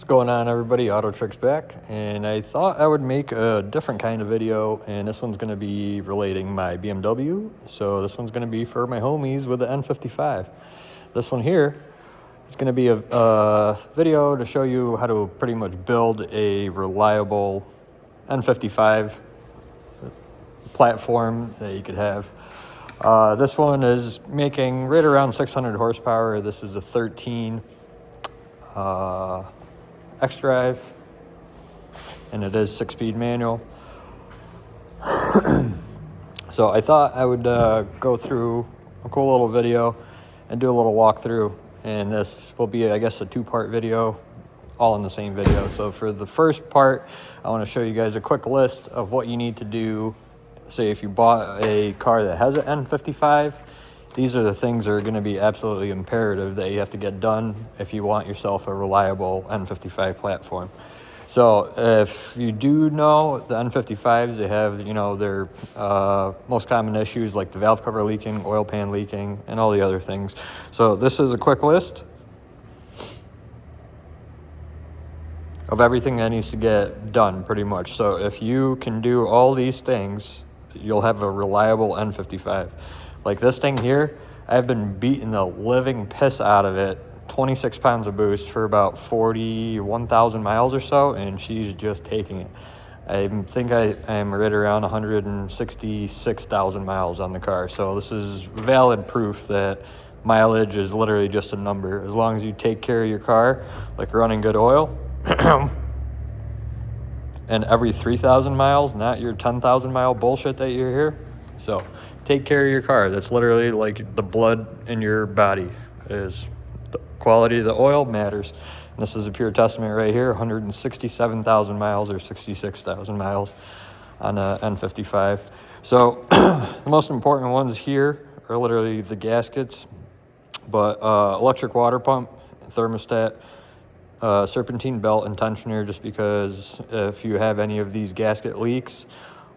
What's going on, everybody? Auto-Trix back, and I thought I would make a different kind of video, and this one's going to be relating my BMW. So this one's going to be for my homies with the N55. This one here is going to be a video to show you how to pretty much build a reliable N55 platform that you could have. This one is making right around 600 horsepower. This is a 13 X-Drive, and it is 6-speed manual. So I thought I would go through a cool little video and do a little walkthrough, and this will be, I guess, a two-part video, all in the same video. So for the first part, I want to show you guys a quick list of what you need to do. Say if you bought a car that has an N55, these are the things that are going to be absolutely imperative that you have to get done if you want yourself a reliable N55 platform. So if you do know the N55s, they have, their most common issues like the valve cover leaking, oil pan leaking, and all the other things. So this is a quick list of everything that needs to get done pretty much. So if you can do all these things, you'll have a reliable N55. Like this thing here, I've been beating the living piss out of it, 26 pounds of boost for about 41,000 miles or so, and she's just taking it. I think I am right around 166,000 miles on the car. So this is valid proof that mileage is literally just a number. As long as you take care of your car, like running good oil, and every 3,000 miles, not your 10,000 mile bullshit that you hear. So take care of your car. That's literally like the blood in your body. Is the quality of the oil matters. And this is a pure testament right here, 167,000 miles or 66,000 miles on a N55. So the most important ones here are literally the gaskets, but electric water pump, thermostat, serpentine belt and tensioner, just because if you have any of these gasket leaks,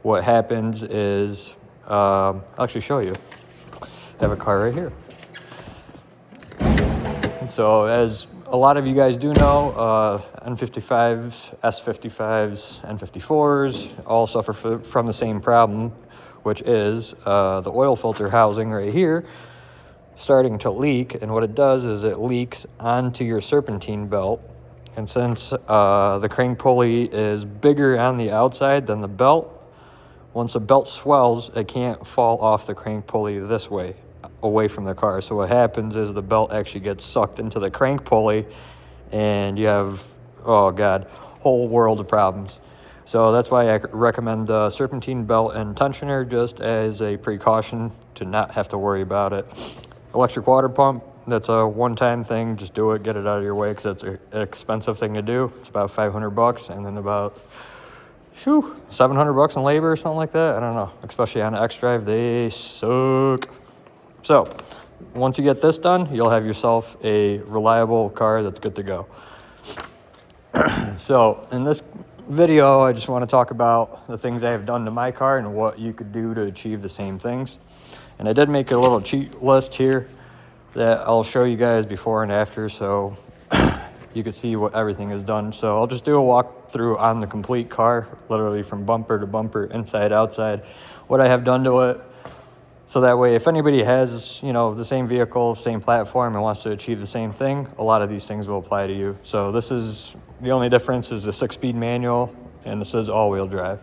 what happens is, I'll actually show you. I have a car right here. And so as a lot of you guys do know, N55s, S55s, N54s all suffer from the same problem, which is the oil filter housing right here starting to leak. And what it does is it leaks onto your serpentine belt. And since the crank pulley is bigger on the outside than the belt, once the belt swells, it can't fall off the crank pulley this way, away from the car. So what happens is the belt actually gets sucked into the crank pulley, and you have, oh God, whole world of problems. So that's why I recommend serpentine belt and tensioner just as a precaution to not have to worry about it. Electric water pump, that's a one-time thing. Just do it, get it out of your way, because that's an expensive thing to do. It's about $500, and then about $700 in labor or something like that. I don't know. Especially on an X-Drive, they suck. So once you get this done, you'll have yourself a reliable car that's good to go. So in this video, I just want to talk about the things I have done to my car and what you could do to achieve the same things. And I did make a little cheat list here that I'll show you guys before and after, so you can see what everything is done. So I'll just do a walkthrough on the complete car, literally from bumper to bumper, inside, outside, what I have done to it. So that way, if anybody has, the same vehicle, same platform, and wants to achieve the same thing, a lot of these things will apply to you. So this is, the only difference is the 6-speed manual, and this is all-wheel drive.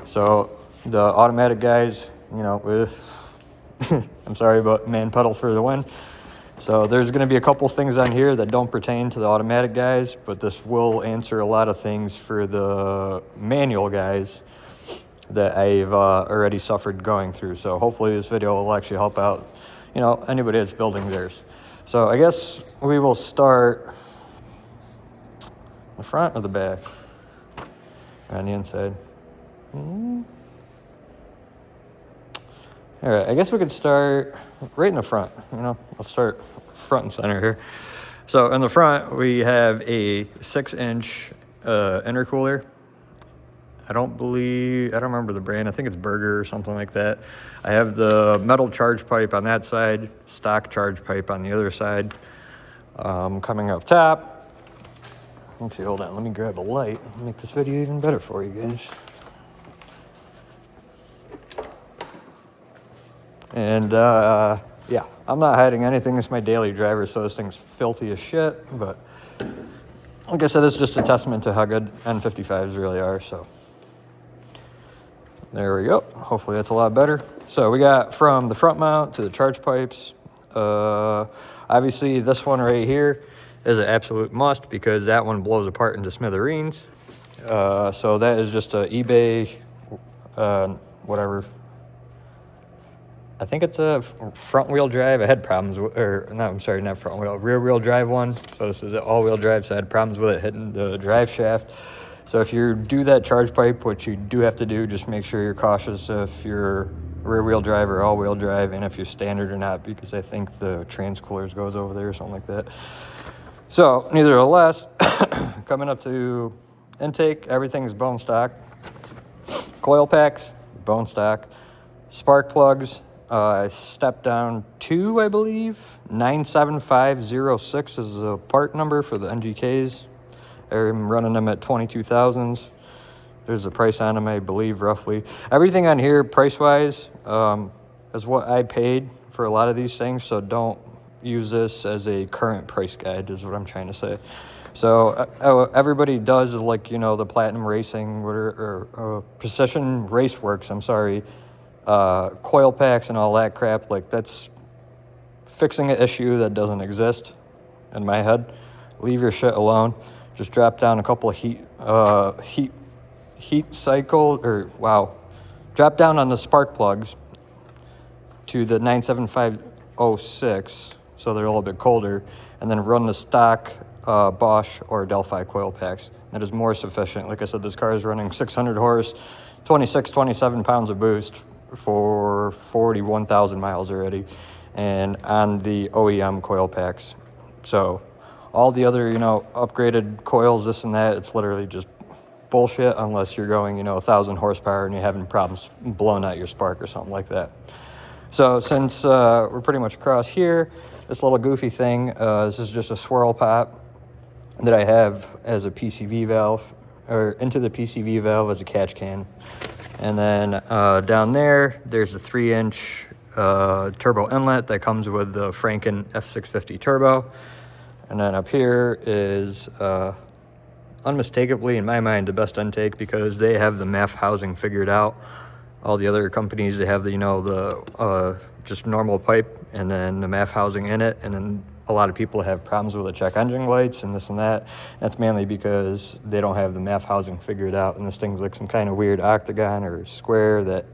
So the automatic guys, with, I'm sorry, but man pedal for the win. So there's going to be a couple things on here that don't pertain to the automatic guys, but this will answer a lot of things for the manual guys that I've already suffered going through. So hopefully this video will actually help out, anybody that's building theirs. So I guess we will start the front or the back? On the inside. All right, I guess we could start right in the front. Let's start front and center here. So in the front, we have a 6-inch intercooler. I don't remember the brand. I think it's Burger or something like that. I have the metal charge pipe on that side, stock charge pipe on the other side. Coming up top, Actually, hold on. Let me grab a light and make this video even better for you guys. And, yeah, I'm not hiding anything. It's my daily driver, so this thing's filthy as shit. But, like I said, it's just a testament to how good N55s really are, so. There we go. Hopefully that's a lot better. So we got from the front mount to the charge pipes. Obviously, this one right here is an absolute must because that one blows apart into smithereens. So that is just a eBay, whatever. I think it's a front-wheel drive. I had problems with, or no, I'm sorry, not front-wheel, rear-wheel drive one. So this is an all-wheel drive, so I had problems with it hitting the drive shaft. So if you do that charge pipe, which you do have to do, just make sure you're cautious if you're rear-wheel drive or all-wheel drive, and if you're standard or not, because I think the trans coolers goes over there or something like that. So nevertheless, coming up to intake, everything's bone stock. Coil packs, bone stock. Spark plugs, step down 2, I believe. 97506 is the part number for the NGKs. I'm running them at 22,000s. There's a price on them, I believe, roughly. Everything on here, price-wise, is what I paid for a lot of these things, so don't use this as a current price guide, is what I'm trying to say. So everybody does is like, you know, the Platinum Racing or Precision Raceworks, I'm sorry, coil packs and all that crap. Like, that's fixing an issue that doesn't exist in my head. Leave your shit alone. Just drop down a couple of heat cycle, or wow, drop down on the spark plugs to the 97506, so they're a little bit colder, and then run the stock Bosch or Delphi coil packs. That is more sufficient. Like I said, this car is running 600 horse, 27 pounds of boost for 41,000 miles already, and on the OEM coil packs. So all the other, you know, upgraded coils, this and that, it's literally just bullshit unless you're going, you know, 1,000 horsepower and you're having problems blowing out your spark or something like that. So since we're pretty much across here, this little goofy thing, this is just a swirl pop that I have as a PCV valve, or into the PCV valve as a catch can. And then down there, there's a 3-inch turbo inlet that comes with the Franken F650 turbo. And then up here is unmistakably, in my mind, the best intake because they have the MAF housing figured out. All the other companies, they have the, you know, the just normal pipe and then the MAF housing in it. And then a lot of people have problems with the check engine lights and this and that. That's mainly because they don't have the MAF housing figured out. And this thing's like some kind of weird octagon or square that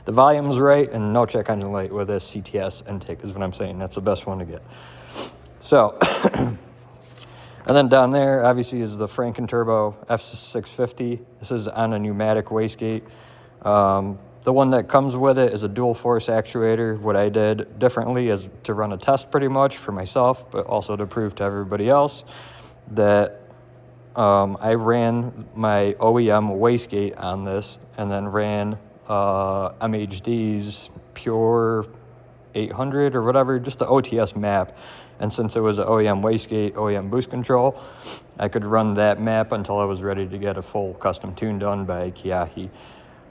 the volume's right and no check engine light with a CTS intake is what I'm saying. That's the best one to get. So, and then down there, obviously, is the Franken Turbo F650. This is on a pneumatic wastegate. The one that comes with it is a dual force actuator. What I did differently is to run a test pretty much for myself, but also to prove to everybody else that I ran my OEM wastegate on this and then ran MHD's Pure 800 or whatever, just the OTS map. And since it was an OEM wastegate, OEM boost control, I could run that map until I was ready to get a full custom tune done by Kiahi.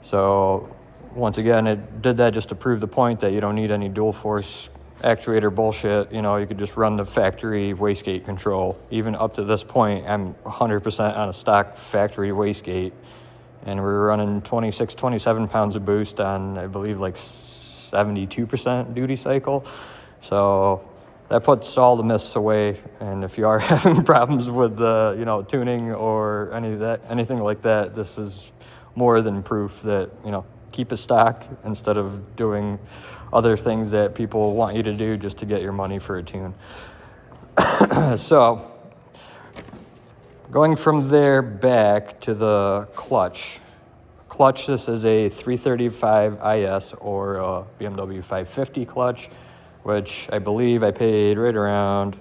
So once again, it did that just to prove the point that you don't need any dual force actuator bullshit. You know, you could just run the factory wastegate control. Even up to this point, I'm 100% on a stock factory wastegate. And we're running 27 pounds of boost on, I believe, like 72% duty cycle. So that puts all the myths away. And if you are having problems with the, you know, tuning or anything like that, this is more than proof that, you know, keep it stock instead of doing other things that people want you to do just to get your money for a tune. So going from there back to the clutch. This is a 335 IS or a BMW 550 clutch, which I believe I paid right around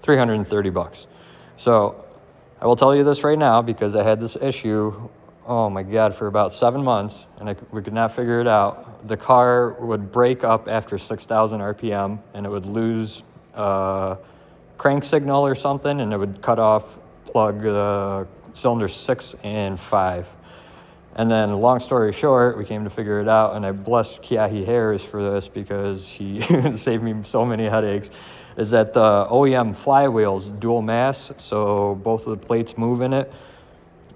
$330. So I will tell you this right now because I had this issue, oh my God, for about 7 months, and we could not figure it out. The car would break up after 6,000 RPM, and it would lose crank signal or something, and it would cut off plug cylinder 6 and 5. And then, long story short, we came to figure it out, and I blessed Kiahi Harris for this because he saved me so many headaches, is that the OEM flywheel's dual mass, so both of the plates move in it.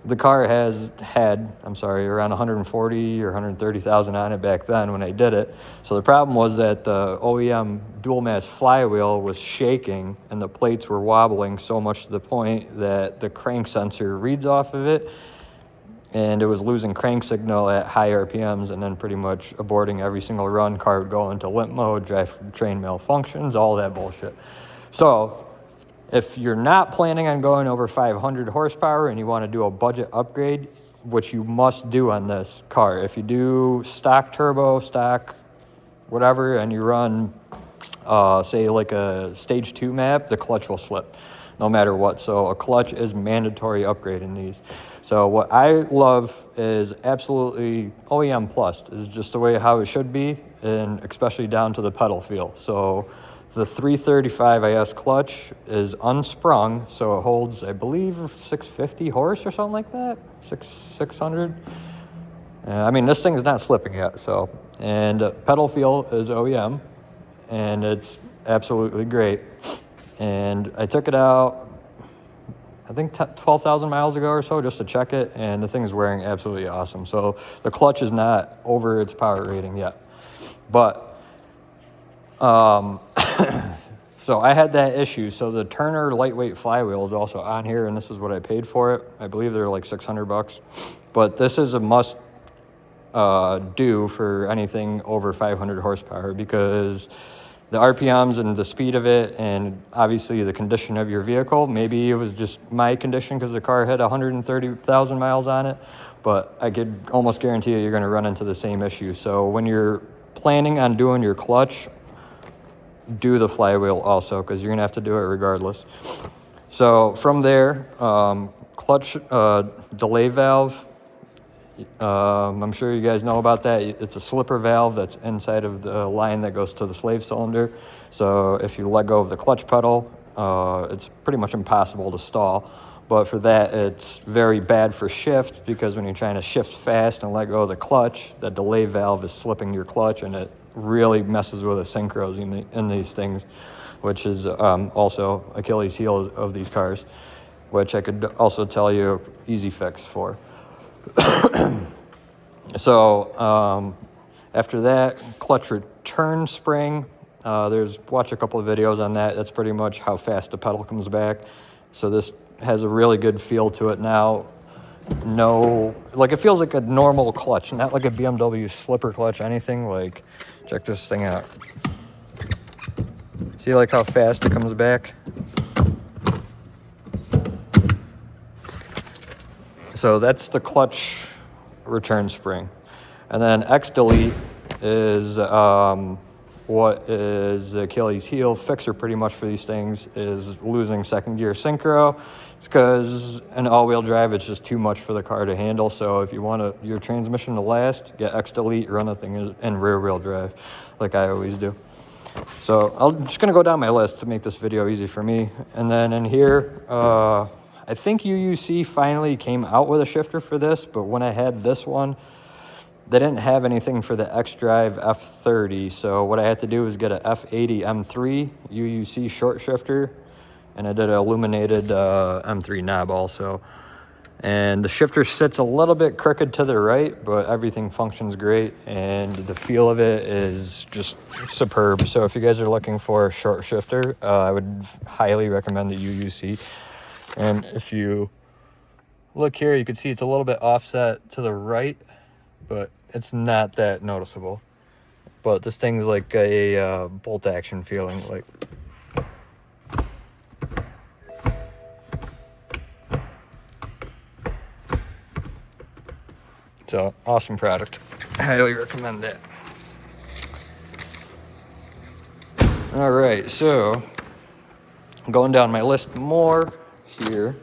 The car had around 140 or 130,000 on it back then when I did it. So the problem was that the OEM dual mass flywheel was shaking, and the plates were wobbling so much to the point that the crank sensor reads off of it, and it was losing crank signal at high RPMs, and then pretty much aborting every single run. Car would go into limp mode, drivetrain malfunctions, all that bullshit. So if you're not planning on going over 500 horsepower and you want to do a budget upgrade, which you must do on this car, if you do stock turbo, stock whatever, and you run, say, like a stage 2 map, the clutch will slip no matter what. So a clutch is mandatory upgrade in these. So what I love is absolutely OEM plus. It's just the way how it should be, and especially down to the pedal feel. So the 335 IS clutch is unsprung, so it holds, I believe, 650 horse or something like that, 600. I mean, this thing is not slipping yet, so. And pedal feel is OEM, and it's absolutely great. And I took it out, I think 12,000 miles ago or so, just to check it, and the thing is wearing absolutely awesome. So the clutch is not over its power rating yet. But, so I had that issue. So the Turner lightweight flywheel is also on here, and this is what I paid for it. I believe they're like $600. But this is a must do for anything over 500 horsepower, because the RPMs and the speed of it, and obviously the condition of your vehicle. Maybe it was just my condition because the car had 130,000 miles on it, but I could almost guarantee you're going to run into the same issue. So when you're planning on doing your clutch, do the flywheel also, because you're going to have to do it regardless. So from there, clutch delay valve. I'm sure you guys know about that. It's a slipper valve that's inside of the line that goes to the slave cylinder. So if you let go of the clutch pedal, it's pretty much impossible to stall. But for that, it's very bad for shift, because when you're trying to shift fast and let go of the clutch, that delay valve is slipping your clutch, and it really messes with the synchros in these things, which is also Achilles heel of these cars, which I could also tell you easy fix for. So after that, clutch return spring, watch a couple of videos on that. That's pretty much how fast the pedal comes back. So this has a really good feel to it now. It feels like a normal clutch, not like a BMW slipper clutch, anything. Like, check this thing out. See like how fast it comes back? So that's the clutch return spring. And then X-Delete is what is Achilles heel fixer pretty much for these things, is losing second gear synchro. It's because an all-wheel drive, it's just too much for the car to handle. So if you want your transmission to last, get X-Delete, run the thing in rear-wheel drive, like I always do. So I'm just going to go down my list to make this video easy for me. And then in here, I think UUC finally came out with a shifter for this, but when I had this one, they didn't have anything for the X-Drive F30, so what I had to do was get a F80 M3 UUC short shifter, and I did an illuminated M3 knob also. And the shifter sits a little bit crooked to the right, but everything functions great, and the feel of it is just superb. So if you guys are looking for a short shifter, I would highly recommend the UUC. And if you look here, you can see it's a little bit offset to the right, but it's not that noticeable. But this thing's like a bolt action feeling. Like, so awesome product. I highly recommend that. All right, so going down my list more here.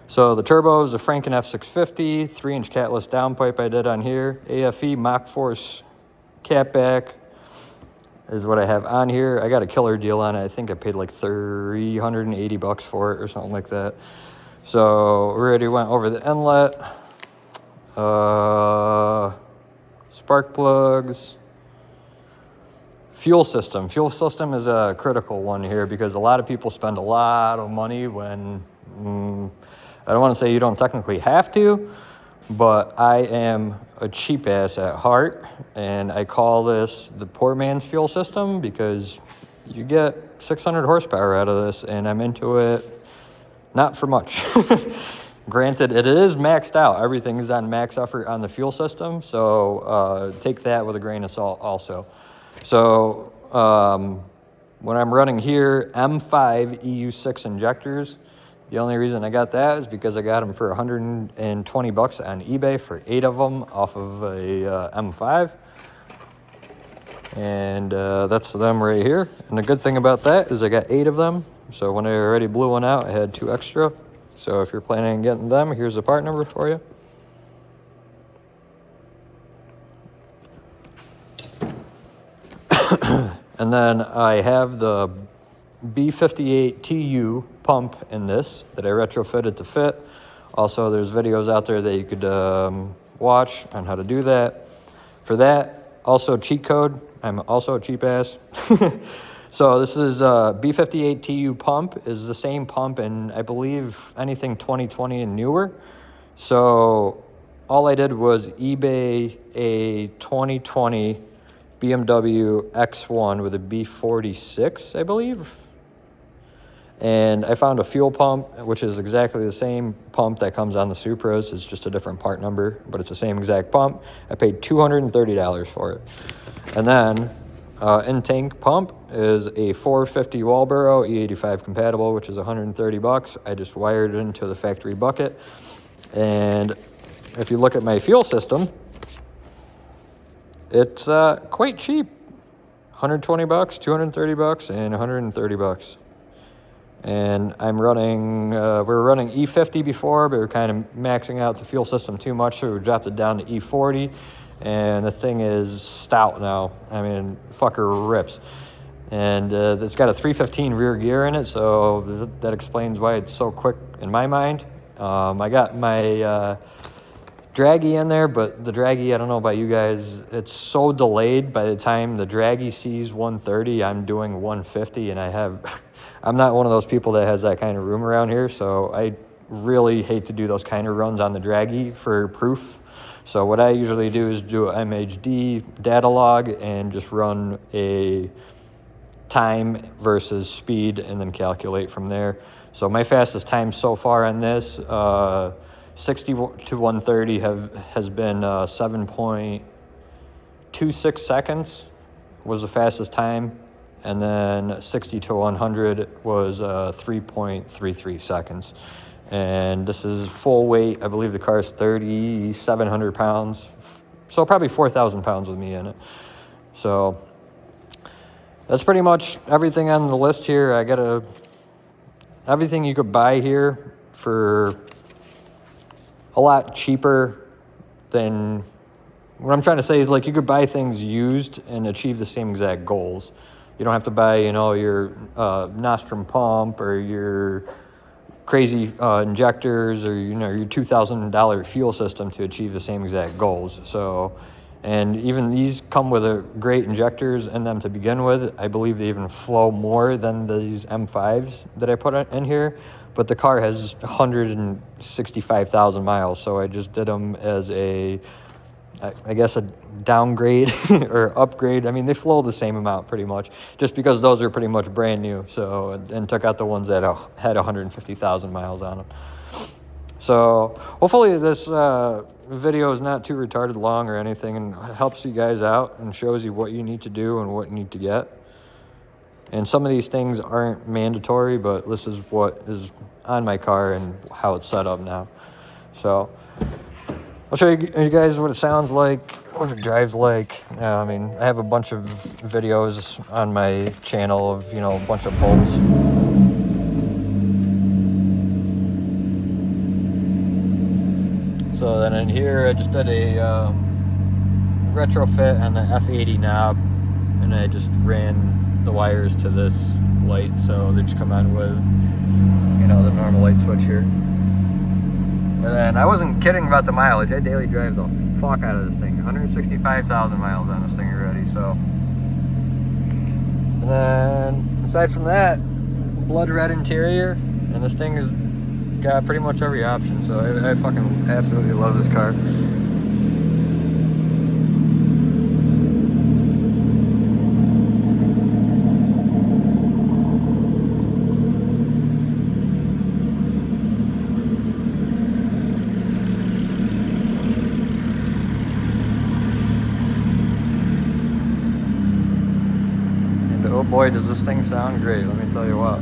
So the turbo is a Franken F650, 3-inch catless downpipe I did on here, AFE Mach Force catback, is what I have on here. I got a killer deal on it. I think I paid like $380 for it or something like that. So we already went over the inlet, spark plugs, fuel system. Fuel system is a critical one here because a lot of people spend a lot of money when, I don't want to say you don't technically have to, but I am a cheap ass at heart, and I call this the poor man's fuel system because you get 600 horsepower out of this, and I'm into it not for much. Granted, it is maxed out. Everything is on max effort on the fuel system, so take that with a grain of salt also. So when I'm running here, M5 EU6 injectors, the only reason I got that is because I got them for $120 on eBay for 8 of them off of a M5. And that's them right here. And the good thing about that is I got 8 of them. So when I already blew one out, I had 2 extra. So if you're planning on getting them, here's the part number for you. And then I have the B58TU pump in this that I retrofitted to fit. Also, there's videos out there that you could watch on how to do that. For that, also cheat code. I'm also a cheap ass. So this is B58TU pump is the same pump in, I believe, anything 2020 and newer. So all I did was eBay a 2020 BMW X1 with a B46, I believe. And I found a fuel pump, which is exactly the same pump that comes on the Supras. It's just a different part number, but it's the same exact pump. I paid $230 for it. And then in-tank pump is a 450 Walboro E85 compatible, which is $130. I just wired it into the factory bucket. And if you look at my fuel system, it's quite cheap. $120, $230, and $130. And I'm running, we were running E50 before, but we were kind of maxing out the fuel system too much, so we dropped it down to E40. And the thing is stout now. I mean, fucker rips. And it's got a 315 rear gear in it, so that explains why it's so quick in my mind. I got my draggy in there, but the draggy, I don't know about you guys, it's so delayed. By the time the draggy sees 130, I'm doing 150, and I'm not one of those people that has that kind of room around here, so I really hate to do those kind of runs on the draggy for proof. So what I usually do is do a MHD data log and just run a time versus speed and then calculate from there. So my fastest time so far on this, 60 to 130 has been 7.26 seconds was the fastest time. And then 60 to 100 was 3.33 seconds. And this is full weight. I believe the car is 3,700 pounds. So probably 4,000 pounds with me in it. So that's pretty much everything on the list here. I got everything you could buy here for a lot cheaper than, what I'm trying to say is, like, you could buy things used and achieve the same exact goals. You don't have to buy, your Nostrum pump or your crazy injectors or, your $2,000 fuel system to achieve the same exact goals. So, and even these come with a great injectors in them to begin with. I believe they even flow more than these M5s that I put in here. But the car has 165,000 miles, so I just did them as I guess a downgrade or upgrade. I mean, they flow the same amount pretty much, just because those are pretty much brand new. So, and took out the ones that had 150,000 miles on them. So hopefully this video is not too retarded long or anything, and helps you guys out and shows you what you need to do and what you need to get. And some of these things aren't mandatory, but this is what is on my car and how it's set up now. So I'll show you guys what it sounds like, what it drives like. I mean, I have a bunch of videos on my channel of, a bunch of pulls. So then in here, I just did a retrofit on the F80 knob. and I just ran the wires to this light, so they just come on with, you know, the normal light switch here. And then I wasn't kidding about the mileage. I daily drive the fuck out of this thing. 165,000 miles on this thing already, so. And then aside from that, blood red interior, and this thing has got pretty much every option, so I fucking absolutely love this car. And oh boy, does this thing sound great, let me tell you what.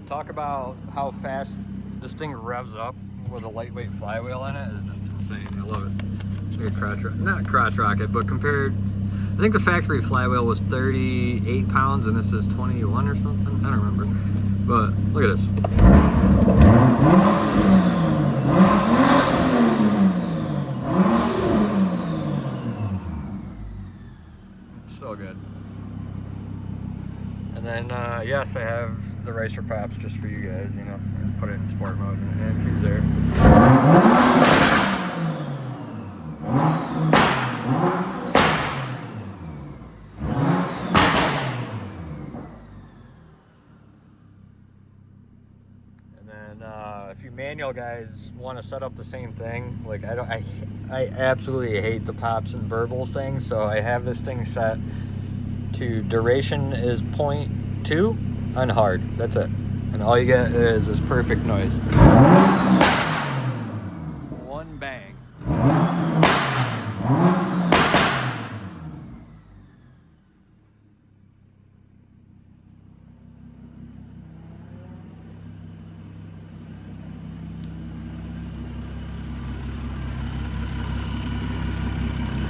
Talk about how fast this thing revs up with a lightweight flywheel in it is just insane. I love it. It's like a crotch rocket. Not crotch rocket, but compared, I think the factory flywheel was 38 pounds and this is 21 or something. I don't remember. But look at this. It's so good. And then, yes, I have the Racer Pops just for you guys, you know, put it in sport mode, and she's there. And then, if you manual guys want to set up the same thing, like I absolutely hate the Pops and burbles thing, so I have this thing set to duration is 0.2 on hard. That's it. And all you get is this perfect noise. One bang.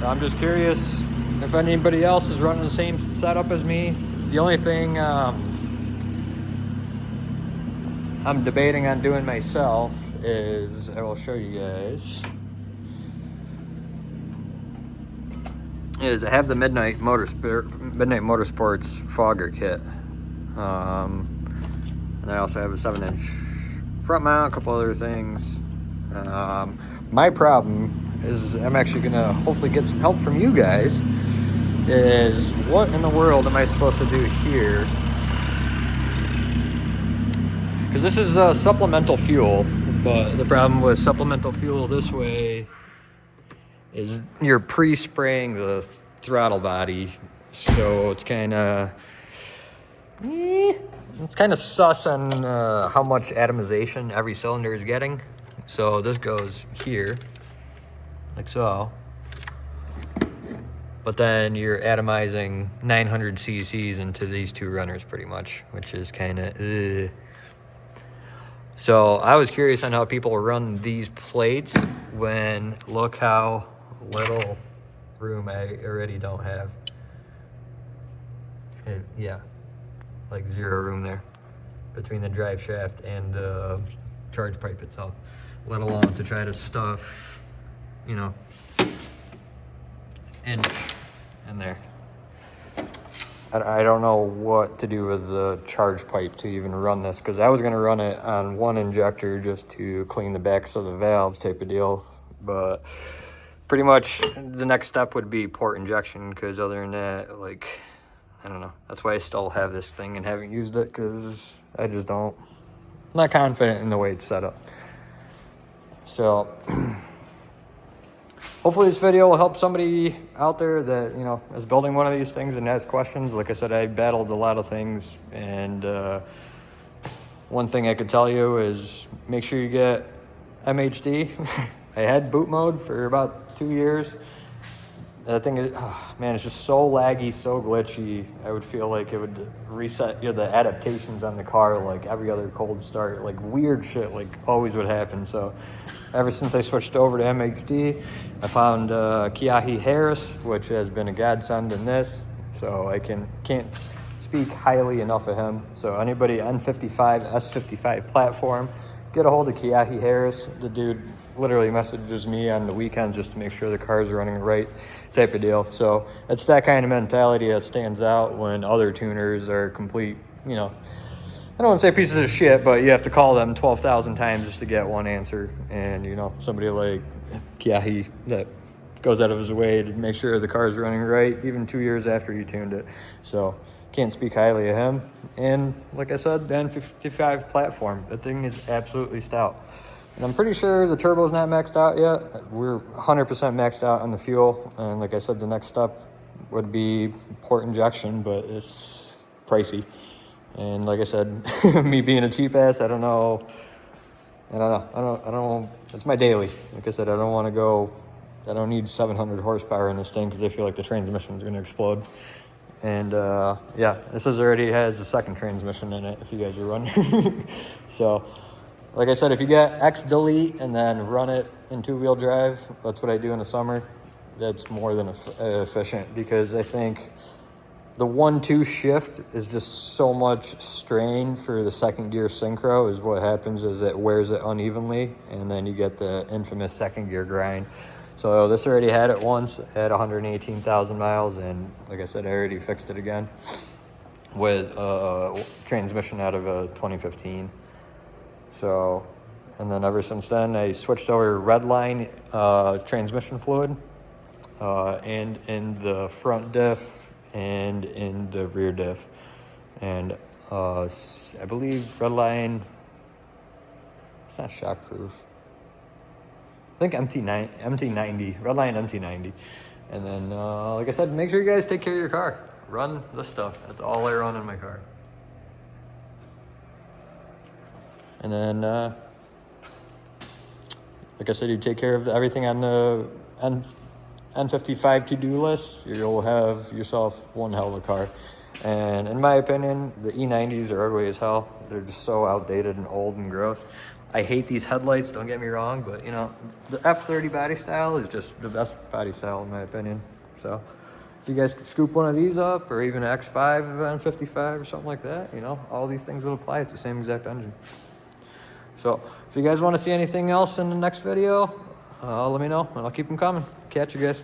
I'm just curious if anybody else is running the same setup as me. The only thing I'm debating on doing myself is, I will show you guys, is I have the Midnight Motorsports fogger kit. And I also have a 7-inch front mount, a couple other things. My problem is I'm actually gonna hopefully get some help from you guys, is what in the world am I supposed to do here? Because this is supplemental fuel, but the problem with supplemental fuel this way is you're pre-spraying the throttle body, so it's kind of sus on how much atomization every cylinder is getting. So this goes here, like so. But then you're atomizing 900 cc's into these two runners pretty much, which is kind of So I was curious on how people run these plates when look how little room I already don't have. Yeah, like zero room there between the drive shaft and the charge pipe itself, let alone to try to stuff, you know, in there. I don't know what to do with the charge pipe to even run this, because I was going to run it on one injector just to clean the backs of the valves type of deal, but pretty much the next step would be port injection, because other than that, like, I don't know. That's why I still have this thing and haven't used it, because I just don't, I'm not confident in the way it's set up. So hopefully this video will help somebody out there that, you know, is building one of these things and has questions. Like I said, I battled a lot of things, and one thing I could tell you is make sure you get MHD. I had boot mode for about 2 years. That thing is, oh, man, it's just so laggy, so glitchy. I would feel like it would reset, you know, the adaptations on the car like every other cold start, like weird shit like always would happen. So ever since I switched over to MHD, I found Kiahi Harris, which has been a godsend in this. So I can't speak highly enough of him. So anybody N55, S55 platform, get a hold of Kiahi Harris. The dude literally messages me on the weekends just to make sure the car's running right, type of deal. So it's that kind of mentality that stands out when other tuners are complete, you know, I don't want to say pieces of shit, but you have to call them 12,000 times just to get one answer. And, you know, somebody like Kiahi that goes out of his way to make sure the car's running right, even 2 years after you tuned it. So can't speak highly of him. And like I said, the N55 platform, that thing is absolutely stout. And I'm pretty sure the turbo's not maxed out yet. We're 100% maxed out on the fuel. And like I said, the next step would be port injection, but it's pricey. And like I said, me being a cheap ass, I don't know. It's my daily. Like I said, I don't need 700 horsepower in this thing because I feel like the transmission is going to explode. And yeah, this already has a second transmission in it if you guys are running. So like I said, if you get X delete and then run it in 2-wheel drive, that's what I do in the summer. That's more than efficient because I think the 1-2 shift is just so much strain for the second gear synchro. Is what happens is it wears it unevenly, and then you get the infamous second gear grind. So this already had it once at 118,000 miles, and like I said, I already fixed it again with a transmission out of a 2015. So, and then ever since then, I switched over Redline transmission fluid, and in the front diff and in the rear diff. And I believe Redline, it's not shockproof. I think MT90, Redline MT90. And then, like I said, make sure you guys take care of your car. Run this stuff. That's all I run in my car. And then, like I said, you take care of everything on the N55 to-do list, you'll have yourself one hell of a car. And in my opinion, the E90s are ugly as hell. They're just so outdated and old and gross. I hate these headlights, don't get me wrong, but you know, the F30 body style is just the best body style in my opinion. So if you guys could scoop one of these up, or even an X5 N55 or something like that, you know, all these things will apply. It's the same exact engine. So if you guys want to see anything else in the next video, let me know and I'll keep them coming. Catch you guys.